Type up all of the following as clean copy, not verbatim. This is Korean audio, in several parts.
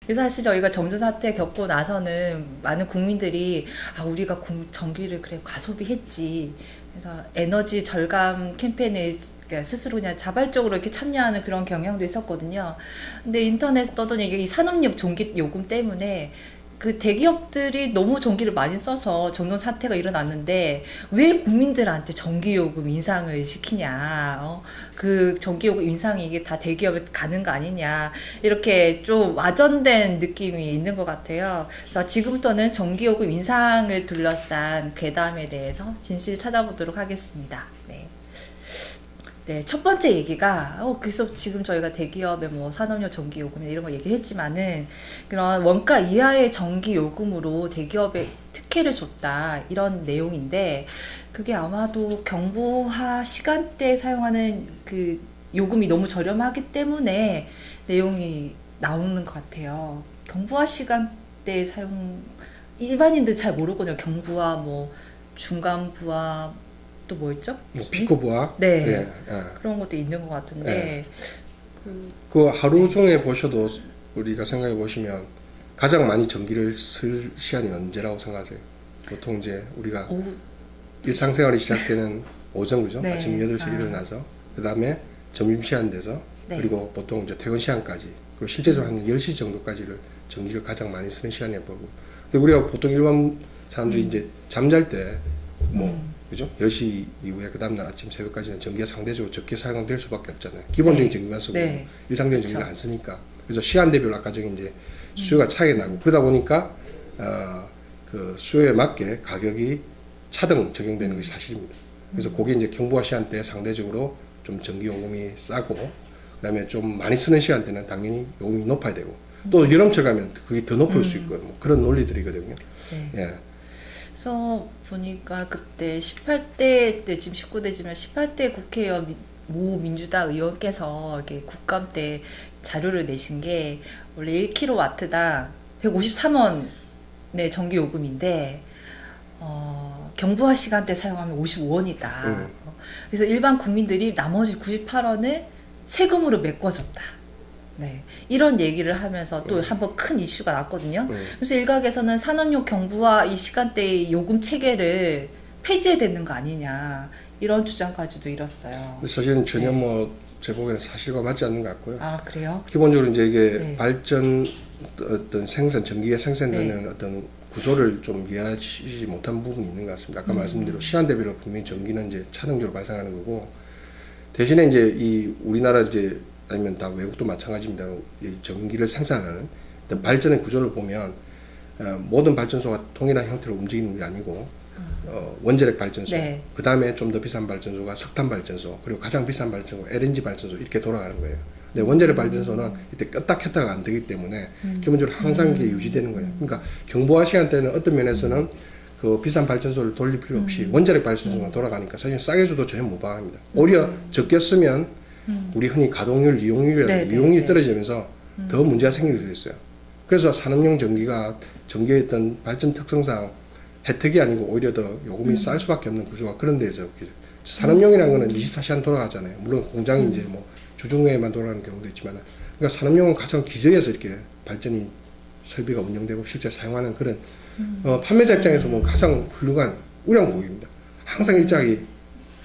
그래서 사실 저희가 정전 사태 겪고 나서는 많은 국민들이 우리가 전기를 그래 과소비했지. 그래서 에너지 절감 캠페인에 그러니까 스스로 그냥 자발적으로 이렇게 참여하는 그런 경향도 있었거든요. 근데 인터넷에 떠도는 이게 이 산업용 전기 요금 때문에 그 대기업들이 너무 전기를 많이 써서 정전 사태가 일어났는데 왜 국민들한테 전기요금 인상을 시키냐, 그 전기요금 인상이 이게 다 대기업에 가는 거 아니냐, 이렇게 좀 와전된 느낌이 있는 것 같아요. 그래서 지금부터는 전기요금 인상을 둘러싼 괴담에 대해서 진실 찾아보도록 하겠습니다. 네. 네, 첫 번째 얘기가, 그래서 지금 저희가 대기업의 뭐 산업용 전기요금 이런 거 얘기했지만은, 그런 원가 이하의 전기요금으로 대기업에 특혜를 줬다, 이런 내용인데, 그게 아마도 경부화 시간대에 사용하는 그 요금이 너무 저렴하기 때문에 내용이 나오는 것 같아요. 경부화 시간대 사용, 일반인들 잘 모르거든요. 경부화, 뭐, 중간부화, 또 뭐 있죠? 뭐 피코부화. 네. 예, 예. 그런 것도 있는 것 같은데. 그 하루 중에 보셔도 우리가 생각해 보시면 가장 많이 전기를 쓸 시간이 언제라고 생각하세요? 보통 이제 우리가 오후. 일상생활이 시작되는 오전, 그죠? 네. 아침 8시 일어나서 그 다음에 점심시간 돼서 네. 그리고 보통 이제 퇴근 시간까지 그리고 실제적으로 한 10시 정도까지를 전기를 가장 많이 쓰는 시간이라고 보고, 근데 우리가 보통 일반 사람들이 이제 잠잘 때 뭐 그죠? 10시 이후에 그 다음날 아침 새벽까지는 전기가 상대적으로 적게 사용될 수밖에 없잖아요. 기본적인 네. 전기만 쓰고 네. 일상적인 전기를 그렇죠. 안 쓰니까. 그래서 시간대별로 아까 전에 이제 수요가 차이가 나고 그러다 보니까 그 수요에 맞게 가격이 차등 적용되는 것이 사실입니다. 그래서 그게 이제 경부화 시간대에 상대적으로 좀 전기 요금이 싸고, 그다음에 좀 많이 쓰는 시간대는 당연히 요금이 높아야 되고, 또 여름철 가면 그게 더 높을 수 있고, 뭐 그런 논리들이거든요. 네. 예. 그래서 보니까 그때 18대 때 지금 19대지만 18대 국회의원 모 민주당 의원께서 이렇게 국감 때 자료를 내신 게 원래 1kW당 153원의 전기 요금인데 경부화 시간대 사용하면 55원이다. 그래서 일반 국민들이 나머지 98원을 세금으로 메꿔줬다. 네, 이런 얘기를 하면서 또 한번 큰 이슈가 났거든요. 그래서 일각에서는 산업용 경부화 이 시간대의 요금 체계를 폐지해야 되는 거 아니냐, 이런 주장까지도 일었어요. 사실은 전혀 네. 뭐 제 보기에는 사실과 맞지 않는 것 같고요. 아, 그래요? 기본적으로 이제 이게 네. 발전 어떤 생산 전기가 생산되는 네. 어떤 구조를 좀 이해하시지 못한 부분이 있는 것 같습니다. 아까 말씀드린 대로 시간대별로 분명히 전기는 이제 차등적으로 발생하는 거고, 대신에 이제 이 우리나라 이제 아니면 다 외국도 마찬가지입니다. 이 전기를 생산하는 어떤 발전의 구조를 보면 모든 발전소가 동일한 형태로 움직이는 게 아니고 원자력 발전소, 네. 그 다음에 좀 더 비싼 발전소가 석탄 발전소, 그리고 가장 비싼 발전소 LNG 발전소, 이렇게 돌아가는 거예요. 근데 원자력 발전소는 이때 껐다 켰다가 안 되기 때문에 기본적으로 항상 이게 유지되는 거예요. 그러니까 경부화 시간대는 어떤 면에서는 그 비싼 발전소를 돌릴 필요 없이 원자력 발전소가 돌아가니까 사실 싸게 줘도 전혀 무방합니다. 오히려 적게 쓰면 우리 흔히 가동률, 이용률이 네. 떨어지면서 더 문제가 생길 수 있어요. 그래서 산업용 전기가 전기의 어떤 발전 특성상 혜택이 아니고 오히려 더 요금이 쌀 수밖에 없는 구조가 그런 데서 산업용이라는 거는 24시간 돌아가잖아요. 물론 공장이 이제 뭐 주중에만 돌아가는 경우도 있지만, 그러니까 산업용은 가장 기저에서 이렇게 발전이 설비가 운영되고 실제 사용하는 그런 판매자 입장에서 뭐 가장 훌륭한 우량국입니다. 항상 일정이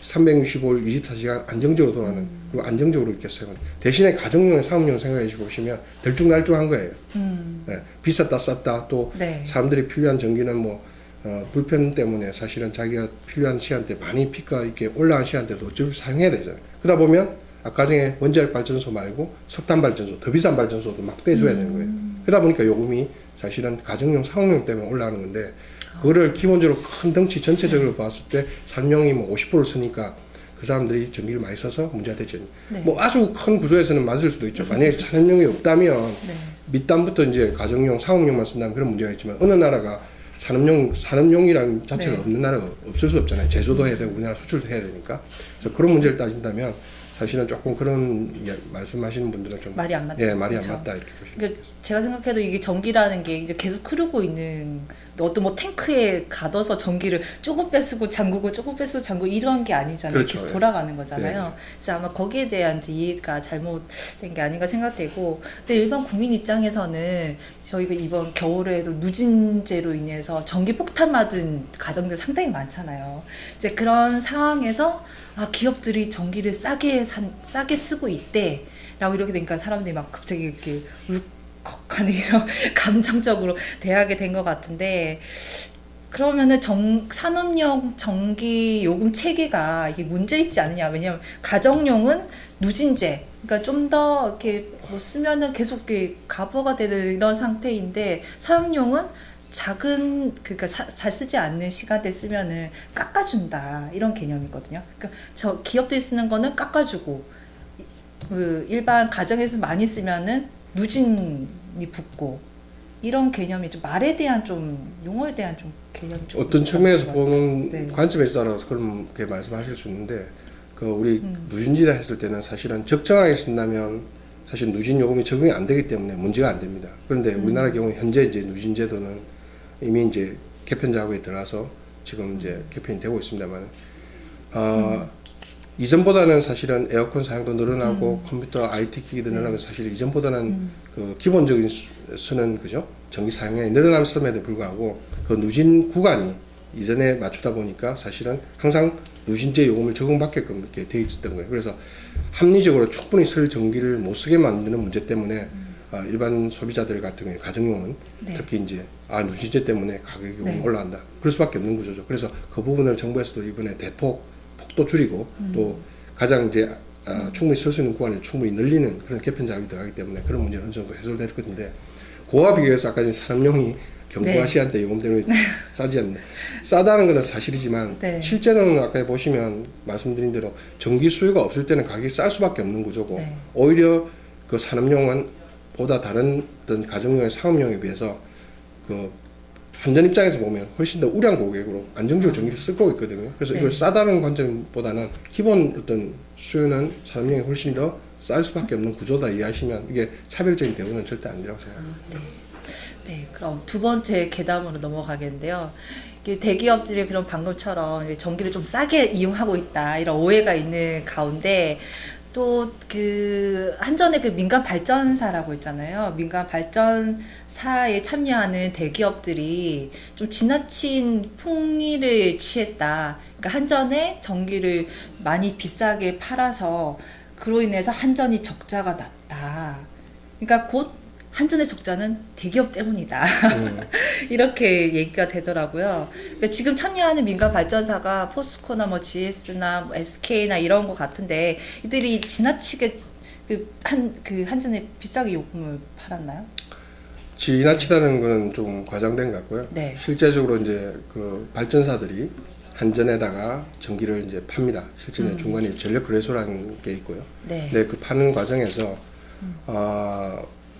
365일 24시간 안정적으로 돌아가는, 그리고 안정적으로 이렇게 사용. 대신에 가정용, 사업용 생각해 보시면 들쭉날쭉한 거예요. 네, 비쌌다 쌌다, 또 네. 사람들이 필요한 전기는 뭐 불편 때문에 사실은 자기가 필요한 시간대 많이 피가 이렇게 올라간 시간대도 어쩔 수 사용해야 되잖아요. 그러다 보면 아까 전에 원자력 발전소 말고 석탄 발전소, 더 비싼 발전소도 막 떼줘야 되는 거예요. 그러다 보니까 요금이 사실은 가정용, 사업용 때문에 올라가는 건데, 그거를 기본적으로 큰 덩치 전체적으로 봤을 때 산용이 뭐 50%를 쓰니까 그 사람들이 전기를 많이 써서 문제가 되죠. 네. 뭐 아주 큰 구조에서는 맞을 수도 있죠. 만약에 산업용이 없다면 네. 밑단부터 이제 가정용, 사업용만 쓴다면 그런 문제가 있지만, 어느 나라가 산업용이라는 자체가 네. 없는 나라가 없을 수 없잖아요. 제조도 해야 되고 우리나라 수출도 해야 되니까. 그래서 그런 문제를 따진다면 사실은 조금 그런 말씀하시는 분들은 좀 말이 안 맞다. 예, 말이 안 그렇죠. 맞다 이렇게 보시면 그러니까 제가 생각해도 이게 전기라는 게 이제 계속 흐르고 있는 어떤 뭐 탱크에 가둬서 전기를 조금 빼쓰고 잠그고 조금 빼쓰고 잠그고 이런 게 아니잖아요. 그렇죠. 계속 예. 돌아가는 거잖아요. 네. 그래서 아마 거기에 대한 이제 이해가 잘못된 게 아닌가 생각되고, 근데 일반 국민 입장에서는 저희가 이번 겨울에도 누진제로 인해서 전기 폭탄 맞은 가정들 상당히 많잖아요. 이제 그런 상황에서 기업들이 전기를 싸게 쓰고 있대. 라고 이렇게 되니까 사람들이 막 갑자기 이렇게 울컥하는 이런 감정적으로 대하게 된 것 같은데, 그러면은 산업용 전기 요금 체계가 이게 문제 있지 않느냐. 왜냐면 가정용은 누진제, 그러니까 좀 더 이렇게 뭐 쓰면은 계속 이렇게 가부가 되는 이런 상태인데, 사업용은 그러니까 잘 쓰지 않는 시간대 쓰면은 깎아준다, 이런 개념이거든요. 그러니까 저 기업들이 쓰는 거는 깎아주고, 그 일반 가정에서 많이 쓰면은 누진이 붙고, 이런 개념이 좀 말에 대한 좀 용어에 대한 좀 개념이 좀 어떤 측면에서 다른 것 같아요. 보는 네. 관점에 따라서 그렇게 말씀하실 수 있는데, 그 우리 누진제를 했을 때는 사실은 적정하게 쓴다면 사실 누진 요금이 적용이 안 되기 때문에 문제가 안 됩니다. 그런데 우리나라 경우 현재 이제 누진제도는 이미 이제 개편 작업에 들어가서 지금 이제 개편이 되고 있습니다만, 이전보다는 사실은 에어컨 사용도 늘어나고 컴퓨터 IT 기기도 늘어나면서 사실 이전보다는 그 기본적인 쓰는 그죠 전기 사용량이 늘어남음에도 불구하고 그 누진 구간이 이전에 맞추다 보니까 사실은 항상 누진제 요금을 적용받게끔 이렇게 돼 있었던 거예요. 그래서 합리적으로 충분히 쓸 전기를 못 쓰게 만드는 문제 때문에 일반 소비자들 같은 경우 가정용은 네. 특히 이제 누진제 때문에 가격이 네. 올라간다. 그럴 수밖에 없는 구조죠. 그래서 그 부분을 정부에서도 이번에 폭도 줄이고 또 가장 이제 충분히 쓸 수 있는 구간을 충분히 늘리는 그런 개편 작업이 들어가기 때문에 그런 문제는 어느 정도 해소될 건데, 그와 비교해서 아까 전에 산업용이 경부와 네. 시한대 요금 때문에 싸지 않네. 싸다는 것은 사실이지만 네. 실제로는 아까 보시면 말씀드린 대로 전기 수요가 없을 때는 가격이 쌀 수밖에 없는 구조고, 네. 오히려 그 산업용은 보다 다른 어떤 가정용의 상업용에 비해서 그 한전 입장에서 보면 훨씬 더 우량 고객으로 안정적으로 전기를 쓰고 있거든요. 그래서 네. 이걸 싸다는 관점보다는 기본 어떤 수요는 산업용이 훨씬 더 쌀 수밖에 없는 구조다 이해하시면 이게 차별적인 대우는 절대 아니라고 생각합니다. 네, 그럼 두 번째 계담으로 넘어가겠는데요. 이게 대기업들이 그런 방금처럼 이제 전기를 좀 싸게 이용하고 있다, 이런 오해가 있는 가운데, 또 그 한전의 그 민간 발전사라고 있잖아요. 민간 발전사에 참여하는 대기업들이 좀 지나친 폭리를 취했다. 그러니까 한전에 전기를 많이 비싸게 팔아서 그로 인해서 한전이 적자가 났다. 그러니까 곧 한전의 적자는 대기업 때문이다. 이렇게 얘기가 되더라고요. 그러니까 지금 참여하는 민간 발전사가 포스코나 뭐 GS나 뭐 SK나 이런 거 같은데, 이들이 지나치게 한전에 비싸게 요금을 팔았나요? 지나치다는 거는 좀 과장된 것 같고요. 네. 실제적으로 이제 그 발전사들이 한전에다가 전기를 이제 팝니다. 실제 중간에 전력 거래소라는 게 있고요. 네. 근데 그 파는 과정에서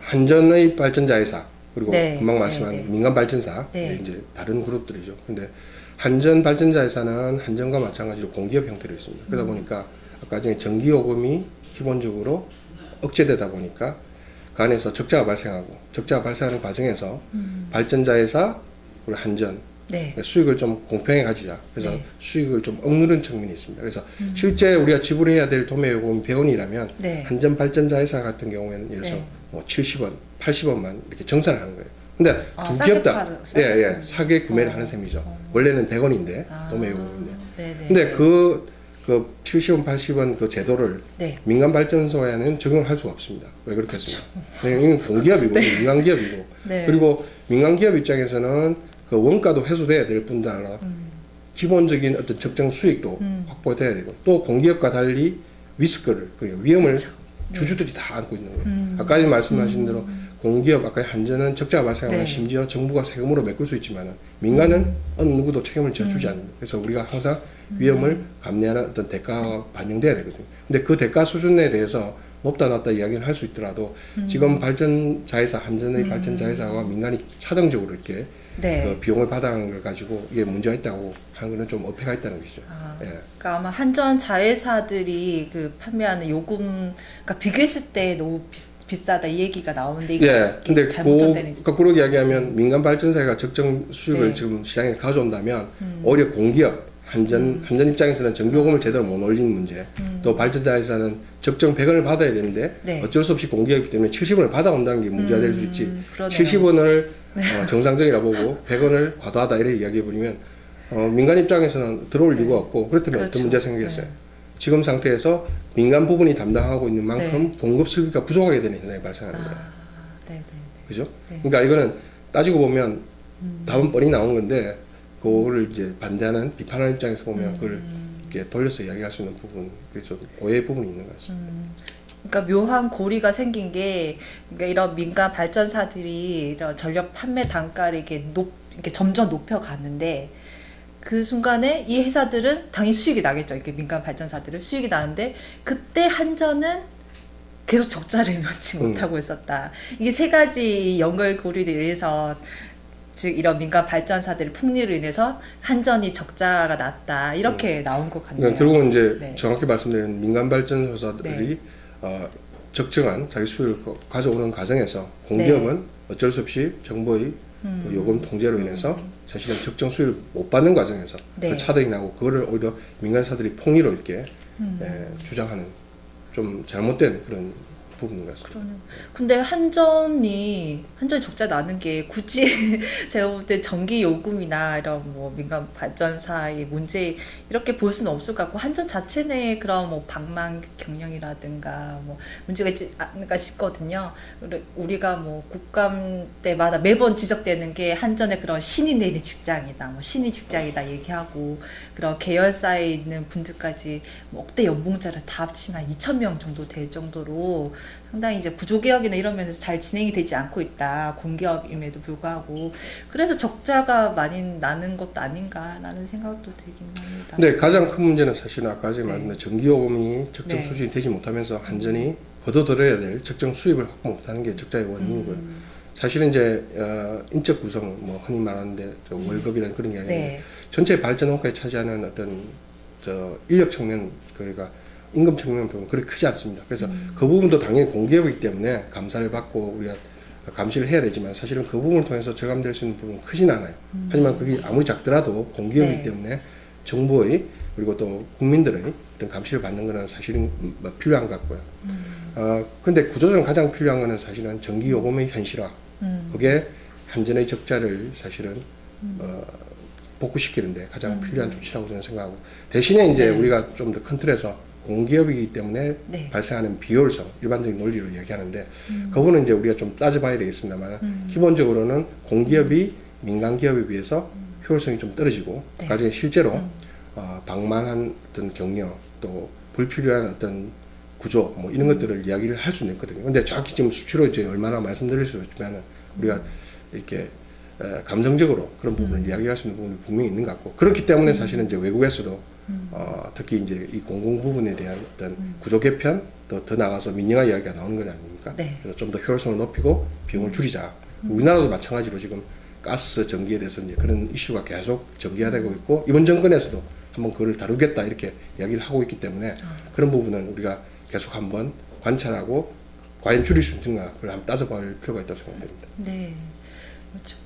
한전의 발전자회사, 그리고 네. 금방 말씀한 네. 민간 발전사, 네. 이제 다른 그룹들이죠. 근데 한전 발전자회사는 한전과 마찬가지로 공기업 형태로 있습니다. 그러다 보니까 아까 전에 전기요금이 기본적으로 억제되다 보니까 그 안에서 적자가 발생하는 과정에서 발전자회사, 그리고 한전, 네. 수익을 좀 공평하게 가지자. 그래서 네. 수익을 좀 억누른 측면이 있습니다. 그래서 실제 우리가 지불해야 될 도매요금 100원이라면 네. 한전 발전자회사 같은 경우에는 예를 들어서 네. 뭐 70원, 80원만 이렇게 정산을 하는 거예요. 근데 두 싸게 기업 다 싸게 사게 구매를 하는 셈이죠. 원래는 100원인데 도매요금인데. 네네. 근데 그 70원, 80원 그 제도를 네. 민간 발전소에는 적용을 할 수가 없습니다. 왜 그렇겠습니까? 이건 공기업이고 민간 기업이고, 네. 그리고 민간 기업 입장에서는 그 원가도 회수돼야 될 뿐만 아니라 기본적인 어떤 적정 수익도 확보돼야 되고, 또 공기업과 달리 리스크를, 그 위험을 주주들이 다 안고 있는 거예요. 아까 말씀하신 대로 공기업, 아까 한전은 적자가 발생하면 네. 심지어 정부가 세금으로 메꿀 수 있지만 민간은 어느 누구도 책임을 져주지 않습니다. 그래서 우리가 항상 위험을 감내하는 어떤 대가가 반영돼야 되거든요. 근데 그 대가 수준에 대해서 높다 낮다 이야기를 할 수 있더라도 지금 발전자회사, 한전의 발전자회사와 민간이 차등적으로 이렇게 네. 그 비용을 받아가는 걸 가지고 이게 문제가 있다고 하는 거는 좀 어폐가 있다는 것이죠. 예. 그러니까 아마 한전 자회사들이 그 판매하는 요금, 그러니까 비교했을 때 너무 비싸다 이 얘기가 나오는데 이게 예, 근데 잘못 전되는 거꾸로 이야기하면 민간 발전사가 적정 수익을 네. 지금 시장에 가져온다면 오히려 공기업 한전 입장에서는 전기요금을 제대로 못 올리는 문제, 또 발전사에서는 적정 100원을 받아야 되는데 네. 어쩔 수 없이 공기업이기 때문에 70원을 받아온다는 게 문제가 될 수 있지. 그러네요. 70원을 정상적이라 보고 100원을 과도하다 이렇게 이야기해버리면 민간 입장에서는 들어올 이유가 없고 그렇다면 그렇죠. 어떤 문제가 생기겠어요. 네. 지금 상태에서 민간 부분이 담당하고 있는 만큼 네. 공급 설비가 부족하게 되는 현상이 발생하는 거예요. 네네. 그죠? 네. 그러니까 이거는 따지고 보면 답은 뻔히 나온 건데 그거를 이제 반대하는 비판하는 입장에서 보면 그걸 이렇게 돌려서 이야기할 수 있는 부분, 그래서 오해의 부분이 있는 것 같습니다. 그러니까 묘한 고리가 생긴 게 그러니까 이런 민간 발전사들이 이런 전력 판매 단가를 이렇게 점점 높여가는데 그 순간에 이 회사들은 당연히 수익이 나겠죠. 이렇게 민간 발전사들은 수익이 나는데 그때 한전은 계속 적자를 면치 못하고 있었다. 이게 세 가지 연결고리에 의해서 즉 이런 민간 발전사들의 폭리로 인해서 한전이 적자가 났다. 이렇게 나온 것 같네요. 그러니까 결국은 이제 네. 정확히 말씀드리면 민간 발전사들이 적정한 자기 수익을 가져오는 과정에서 공기업은 어쩔 수 없이 정부의 그 요금 통제로 인해서 사실은 적정 수익을 못 받는 과정에서 네. 그 차등이 나고 그거를 오히려 민간사들이 폭리로 이렇게 주장하는 좀 잘못된 그런 부분인 것 같습니다. 근데 한전이 적자 나는 게 굳이 제가 볼 때 전기 요금이나 이런 뭐 민간 발전사의 문제 이렇게 볼 수는 없을 것 같고 한전 자체 내에 그런 뭐 방만 경영이라든가 뭐 문제가 있지 않을까 싶거든요. 우리가 뭐 국감 때마다 매번 지적되는 게 한전의 그런 신이 내는 직장이다, 뭐 신이 직장이다 얘기하고 그런 계열사에 있는 분들까지 뭐 억대 연봉자를 다 합치면 2,000명 정도 될 정도로 상당히 이제 구조개혁이나 이런 면에서 잘 진행이 되지 않고 있다. 공기업임에도 불구하고. 그래서 적자가 많이 나는 것도 아닌가라는 생각도 들긴 합니다. 근데 가장 큰 문제는 사실 아까 말씀드린 네. 전기요금이 적정 네. 수준이 되지 못하면서 한전이 거둬들여야 될 적정 수입을 확보 못하는 게 적자의 원인이고요. 사실은 이제 인적 구성, 뭐 흔히 말하는데 월급이나 그런 게 아니라 네. 전체 발전 원가에 차지하는 어떤 인력 측면, 그러니까 임금 측면 보면 그렇게 크지 않습니다. 그래서 그 부분도 당연히 공기업이기 때문에 감사를 받고 우리가 감시를 해야 되지만 사실은 그 부분을 통해서 절감될 수 있는 부분은 크진 않아요. 하지만 그게 아무리 작더라도 공기업이기 네. 때문에 정부의 그리고 또 국민들의 어떤 감시를 받는 것은 사실은 필요한 것 같고요. 근데 구조적으로 가장 필요한 것은 사실은 전기요금의 현실화. 그게 한전의 적자를 사실은 복구시키는데 가장 필요한 조치라고 저는 생각하고, 대신에 이제 네. 우리가 좀 더 큰 틀에서 공기업이기 때문에 네. 발생하는 비효율성, 일반적인 논리로 이야기하는데 그거는 이제 우리가 좀 따져봐야 되겠습니다만 기본적으로는 공기업이 민간 기업에 비해서 효율성이 좀 떨어지고 네. 나중에 실제로 방만한 어떤 경영 또 불필요한 어떤 구조 뭐 이런 것들을 이야기를 할 수는 있거든요. 근데 정확히 지금 수치로 이제 얼마나 말씀드릴 수 있지만 우리가 이렇게 감정적으로 그런 부분을 이야기할 수 있는 부분이 분명히 있는 것 같고, 그렇기 때문에 사실은 이제 외국에서도 특히 이제 이 공공 부분에 대한 어떤 구조 개편 더 나가서 민영화 이야기가 나오는 것 아닙니까? 네. 그래서 좀 더 효율성을 높이고 비용을 줄이자. 우리나라도 마찬가지로 지금 가스 전기에 대해서 이제 그런 이슈가 계속 전개되고 있고 이번 정권에서도 한번 그걸 다루겠다 이렇게 이야기를 하고 있기 때문에 그런 부분은 우리가 계속 한번 관찰하고 과연 줄일 수 있는가 그걸 한번 따져볼 필요가 있다고 생각됩니다. 네. 그렇죠.